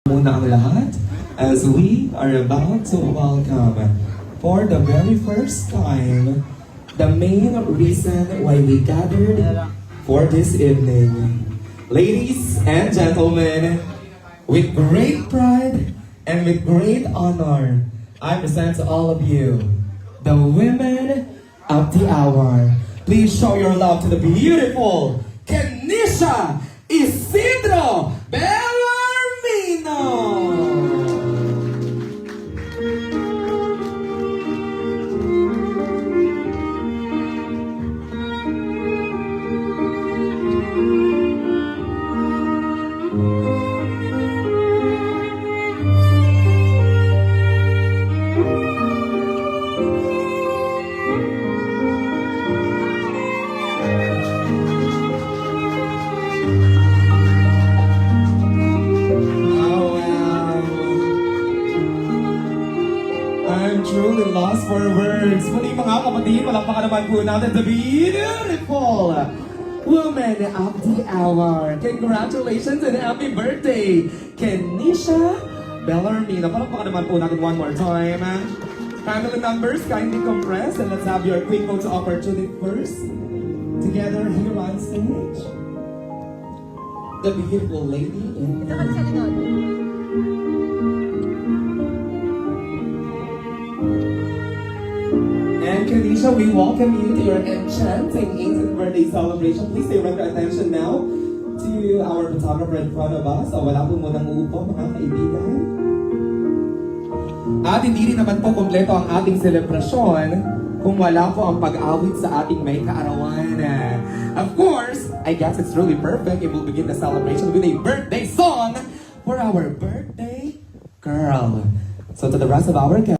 Muna ang lahat as we are about to welcome for the very first time the main reason why we gathered for this evening. Ladies and gentlemen, with great pride and with great honor, I present to all of you the women of the hour. Please show your love to the beautiful Kenisha Isidro Bellarmino. I'm truly lost for words. Muli mga kapatid, palakpakan naman po natin the beautiful woman of the hour. Congratulations and happy birthday, Kenisha Bellarmino. Palakpakan naman po natin one more time. Family members, kindly compress and let's have your quick photo opportunity first. Together here on stage. The beautiful lady in And Kenisha, we welcome you to your enchanting 18th birthday celebration. Please direct your attention now to our photographer in front of us. So, wala po munang uupo, mga kaibigan. At hindi rin naman po kompleto ang ating selebrasyon kung wala po ang pag-awit sa ating may kaarawan. Of course, I guess it's really perfect if we'll begin the celebration with a birthday song for our birthday girl. So to the rest of our guests,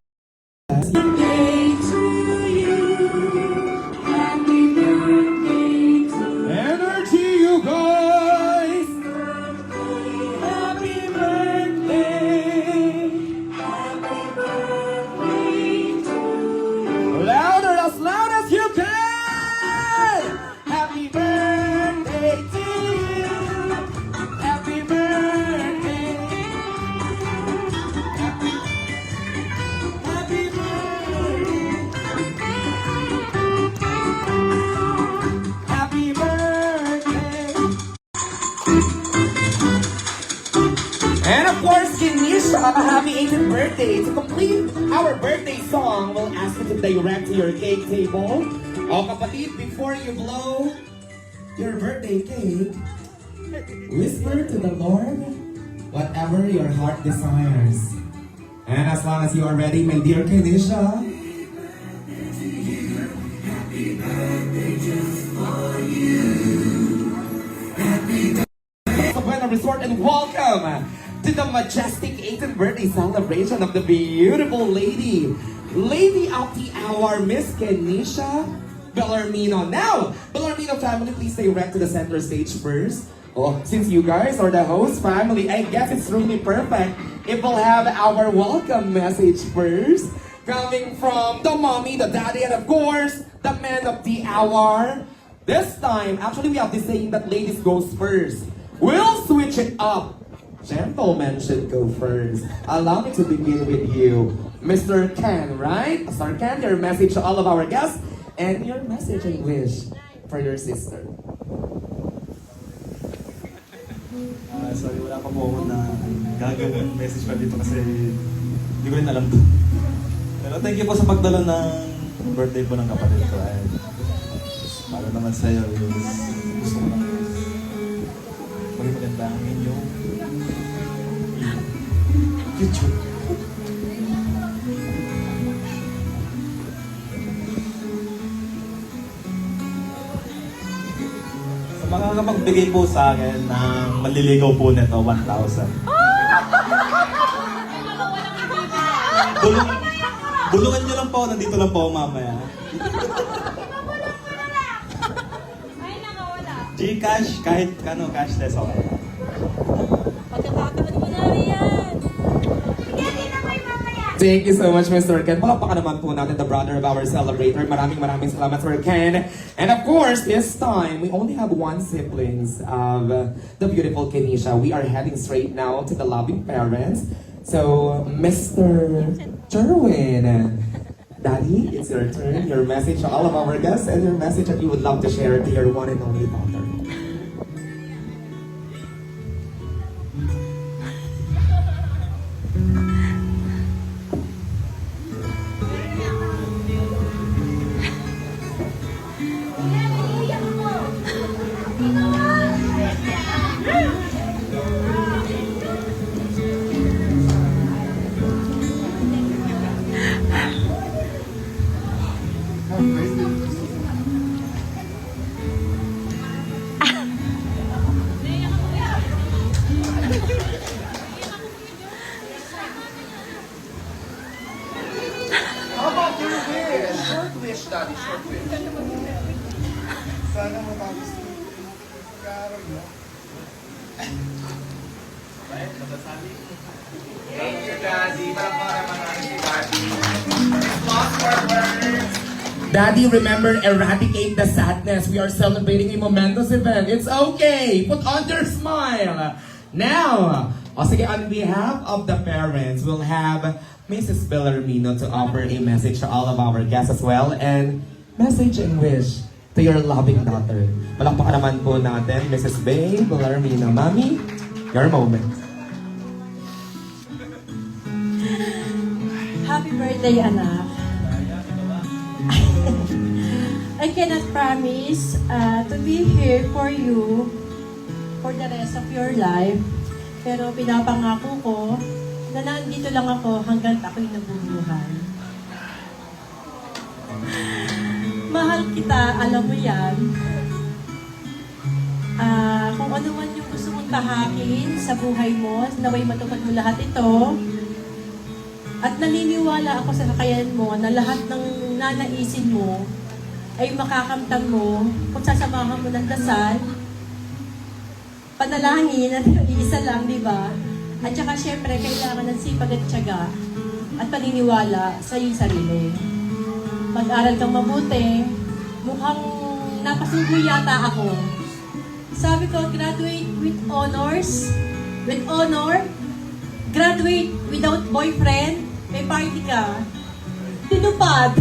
and of course, Kenisha, happy 18th birthday. To complete our birthday song, we'll ask you to direct to your cake table. O kapatid, before you blow your birthday cake, whisper to the Lord whatever your heart desires. And as long as you are ready, my dear Kenisha, happy birthday just for you. Happy birthday. Buena Resort and welcome to the majestic 18th birthday celebration of the beautiful lady of the hour, Miss Kenisha Bellarmino. Now, Bellarmino family, please direct to the center stage first. Oh, since you guys are the host family, I guess it's really perfect if we'll have our welcome message first, coming from the mommy, the daddy, and of course, the man of the hour. This time, actually, we have this saying that ladies goes first. We'll switch it up. Gentlemen should go first. Allow me to begin with you, Mr. Ken, right? Sir Ken, your message to all of our guests and your message and wish for your sister. Sorry, wala pa po ako na gagawin message pa dito kasi hindi ko rin alam to. Pero thank you po sa pagdalo ng birthday po ng kapatid ko. And para naman sa'yo, gusto ko lang maging maganda ang inyong YouTube. Sa makakapagbigay po sa akin ng maliligaw po nito, 1,000. Bulungan nyo lang po, nandito lang po ako mamaya. Ay, nakawala. Gcash, kahit cashless, okay. Pagkakataon mo na yan. Thank you so much, Mr. Ken. Palakpakan naman po natin the brother of our celebrator. Maraming salamat, Sir Ken. And of course, this time, we only have one siblings of the beautiful Kenisha. We are heading straight now to the loving parents. So, Mr. Jerwin, Daddy, it's your turn. Your message to all of our guests and your message that you would love to share to your one and only daughter. How about your wish? Short wish, Daddy. Short wish. Sana matapos ko yung pag-aaral mo. Thank you, Daddy. Para si Daddy. Lost for words. Daddy, remember, eradicate the sadness. We are celebrating a momentous event. It's okay. Put on your smile. Now, sige, on behalf of the parents, we'll have Mrs. Bellarmino to offer a message to all of our guests as well. And message and wish to your loving daughter. Palakpakan naman po natin, Mrs. Bay Bellarmino. Mami, your moment. Happy birthday, anak. I cannot promise to be here for you for the rest of your life. Pero pinapangako ko na nandito lang ako hanggang ako'y nabubuhay. Mahal kita, alam mo yan. Kung ano man yung gusto mong tahakin sa buhay mo, naway matupad mo lahat ito. At naniniwala ako sa kakayanan mo na lahat ng nanaisin mo ay makakamtan mo kung sasamahan mo ng dasal, panalangin, at iisa lang, di ba? At saka syempre, kailangan ng sipag at tiyaga at paniniwala sa iyong sarili. Mag-aral kang mabuti, mukhang napasubo yata ako. Sabi ko, graduate with honors, with honor, graduate without boyfriend, may party ka. Tinupad.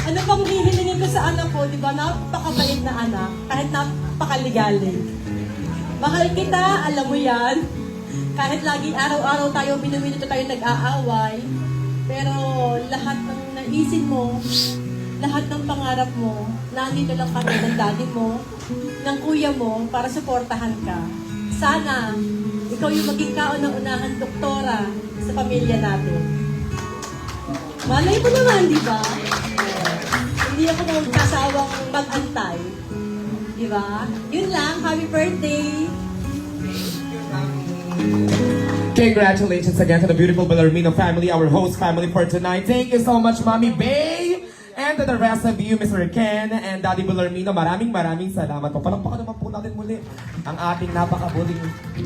Ano pang hihilingin ko sa anak ko, di ba? Napakabait na anak, kahit napakaligalig. Mahal kita, alam mo yan. Kahit lagi araw-araw tayo, minuminuto tayo nag-aaway. Pero lahat ng naisin mo, lahat ng pangarap mo, nandito lang kami ng daddy mo, ng kuya mo, para suportahan ka. Sana, ikaw yung maging kauna-unahan doktora sa pamilya natin. Malay mo naman, di ba? Hindi ako magkasawang mag-antay. Di ba? Yun lang. Happy birthday! Congratulations again to the beautiful Bellarmino family, our host family for tonight. Thank you so much, Mommy Bay! And to the rest of you, Mr. Ken and Daddy Bellarmino, maraming salamat po. Palakpakan naman po natin muli ang ating napakabuting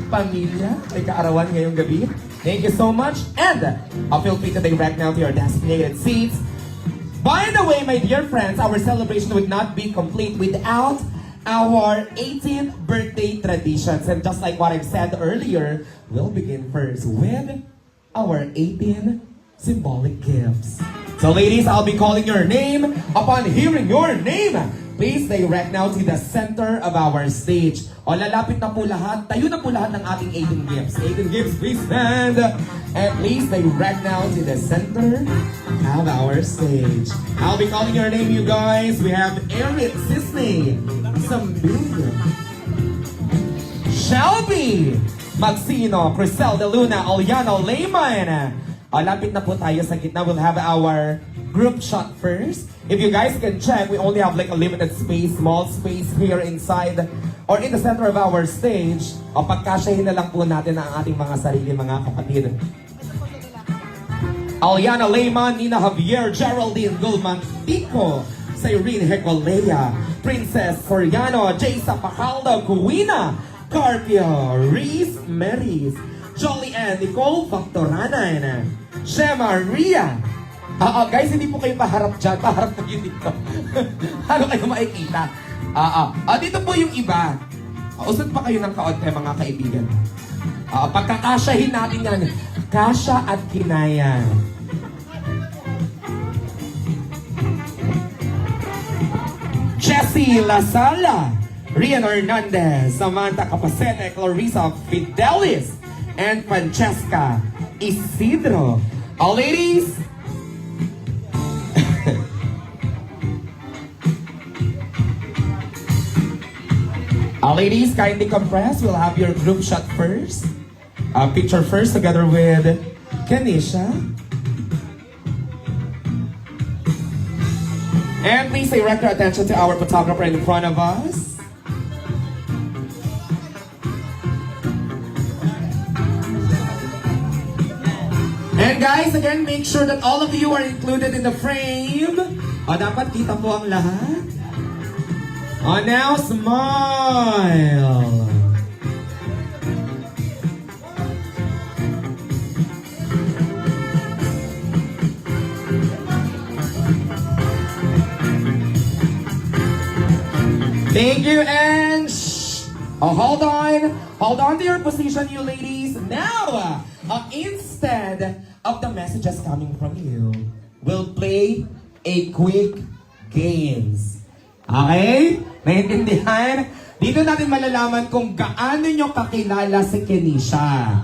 pamilya ay kaarawan ngayong gabi. Thank you so much. And feel free to direct now to your designated seats. By the way, my dear friends, our celebration would not be complete without our 18th birthday traditions. And just like what I've said earlier, we'll begin first with our 18 symbolic gifts. So ladies, I'll be calling your name. Upon hearing your name, please direct now to the center of our stage. O lalapit na po lahat, tayo na po lahat ng ating 18 gifts. 18 gifts, please stand. And please direct now to the center of our stage. I'll be calling your name, you guys. We have Eric Cisne, Sambil, Shelby, Maxino, Crisel De Luna, Oliano, Layman. Lapit na po tayo sa gitna. We'll have our group shot first. If you guys can check, we only have like a limited space, small space here inside or in the center of our stage. O pagkasyahin na lang po natin ang ating mga sarili, mga kapatid. Aliana Layman, Nina Javier, Geraldine Gulman, Tico, Cyrene Hecolea, Princess Soriano, Jaysa Pacaldo, Kuwina, Carpio, Reese Meris, Jolly Ann, Nicole Factoranan, Shema, Ria. Guys, hindi po kayo paharap dyan. Paharap na yun dito. Ano kayo makikita? Dito po yung iba. Usad pa kayo ng kaunti, mga kaibigan. Pagkakasyahin natin yan. Kasya at Kinaya. Jessie Lasala, Rian Hernandez, Samantha Capacete, Clarissa Fidelis, and Francesca Isidro. All ladies, ladies, kindly compress. We'll have your group shot first. Picture first together with Kenisha. And please direct your attention to our photographer in front of us. And guys, again, make sure that all of you are included in the frame. Dapat kita po ang lahat. Now, smile. Thank you, and hold on to your position, you ladies. Now, instead of the messages coming from you, we'll play a quick games. Okay? Naintindihan? Dito natin malalaman kung gaano nyo kakilala si Kenisha.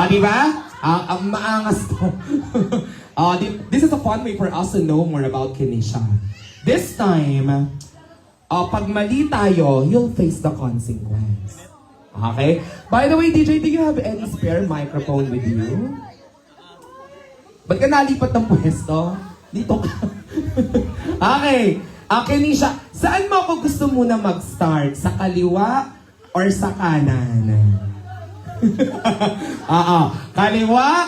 Di ba? Ang maangas to. This is a fun way for us to know more about Kenisha. This time, pag mali tayo, you'll face the consequence. Okay? By the way, DJ, do you have any spare microphone with you? Ba't ka nalipat ng pwesto? Dito ka. Okay. Kenisha, saan mo ako gusto muna mag-start? Sa kaliwa or sa kanan? Kaliwa?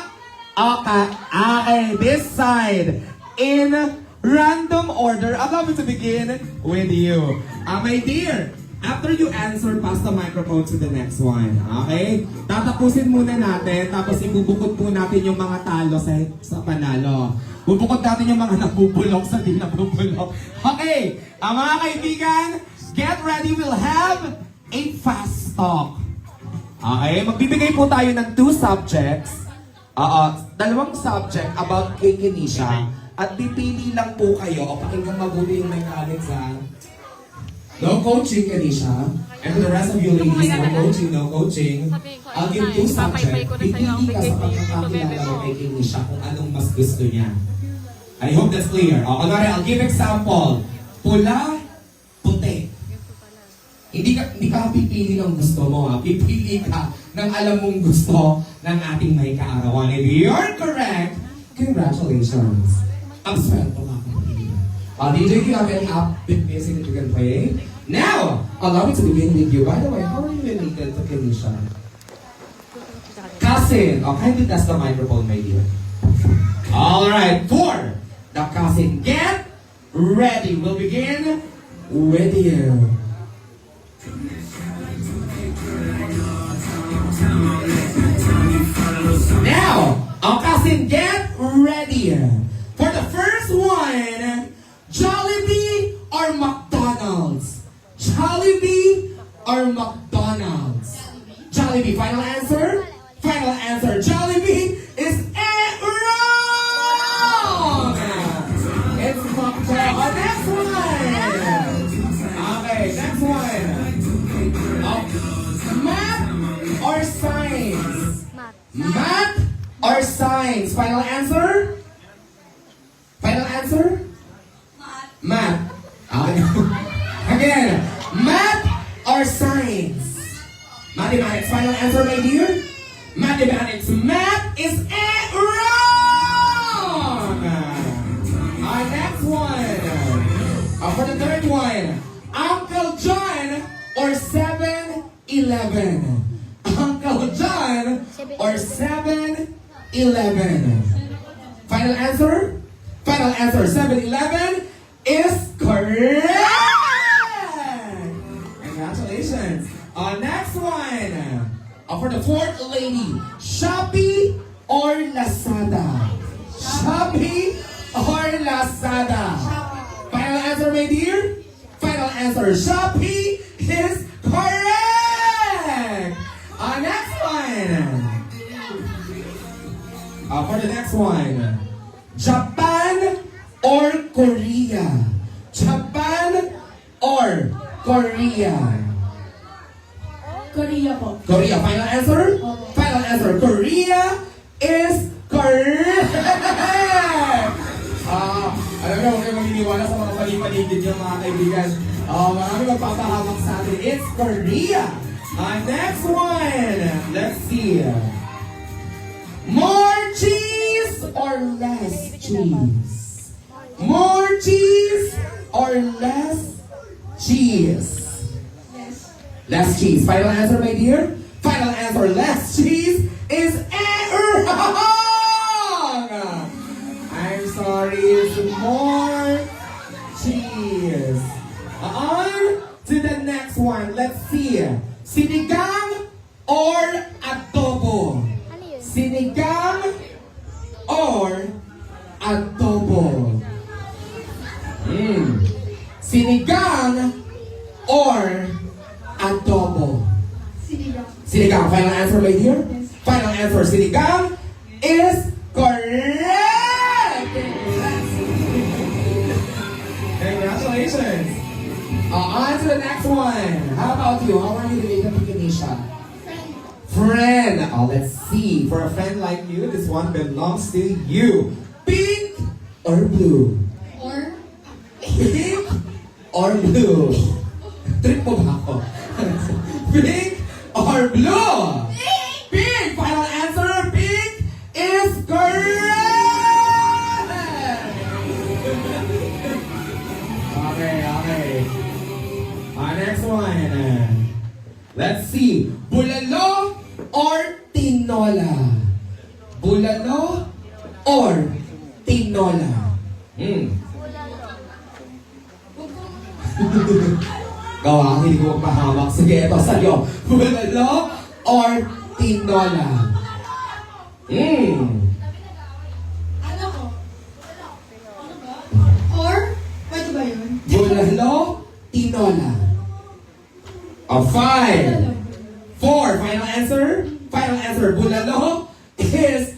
Okay, this side. In random order, allow me to begin with you. My dear, after you answer, pass the microphone to the next one. Okay? Tatapusin muna natin, tapos ibubukod po natin yung mga talo sa panalo. Bubukod natin yung mga nabubulok sa di nabubulok. Okay, mga kaibigan, get ready, we'll have a fast talk. Okay, magbibigay po tayo ng 2 subjects. Dalawang subject about kay Kenisha. At pipili lang po kayo, o pakinggan mabuti yung mechanics ha. No coaching, Kenisha. And for the rest of you ladies, no coaching. I'll give 2 subjects. Pipili ka sa pagkakakilala mo kay Kenisha kung anong mas gusto niya. I hope that's clear. Kunwari, I'll give example. Pula, puti. Hindi ka pipili ng gusto mo ha. Pipili ka ng alam mong gusto ng ating may kaarawan. If you're correct, congratulations. Ang sweldo ka kapatid. DJ, do you have any upbeat music that you can play? Now, allow me to begin with you. By the way, how are you related to Kenisha? Cousin. Kindly test the microphone, my dear. Alright, 4. The cousin, get ready. We'll begin with you. Now, our cousin, get ready. For the first one, Jollibee or McDonald's? Jollibee or McDonald's? Jollibee, final answer? Final answer. Jollibee is wrong! It's McDonald's. Next one! Okay, next one. Math or science? Math or science? Final answer? Final answer? Math. Again, math or science? Mathematics. Final answer, my dear? Mathematics. Math is wrong! Next one. For the third one, Uncle John or 7-Eleven? Uncle John or 7-Eleven? Final answer? Final answer, 7-Eleven is correct! Congratulations. Next one. For the fourth lady, Shopee or Lazada? Shopee or Lazada? Final answer, my dear? Final answer, Shopee is correct! Next one. For the next one, Japan or Korea? Japan or Korea? Korea po. Korea, final answer? Final answer, Korea is correct! Alam niyo, huwag kayo maniniwala sa mga palipaligid niyo mga kaibigan. Marami magpapahamak sa atin. It's Korea! Next one, let's see. More cheese or less cheese? More cheese or less cheese? Less cheese. Final answer, my dear? Final answer, less cheese is wrong! I'm sorry, it's more cheese. On to the next one. Let's see. Sinigang or adobo? Sinigang or adobo? Sinigang or adobo? Sinigang. Final answer, my dear? Final answer, sinigang is correct! Congratulations! On to the next one. How about you? How are you related to Kenisha? Friend. Let's see. For a friend like you, this one belongs to you. Pink or blue? Pink or blue? Trip mo ba ako? Pink or blue? Pink! Final answer, pink is correct! Okay. Next one. Let's see. Bulalo or tinola? Bulalo or tinola? Gawa, hindi ko magpahawak. Sige, ito sa'yo. Bulalo or tinola? Ano ko? Or? Pwede ba yun? Bulalo, tinola. 5, 4, final answer? Final answer, bulalo is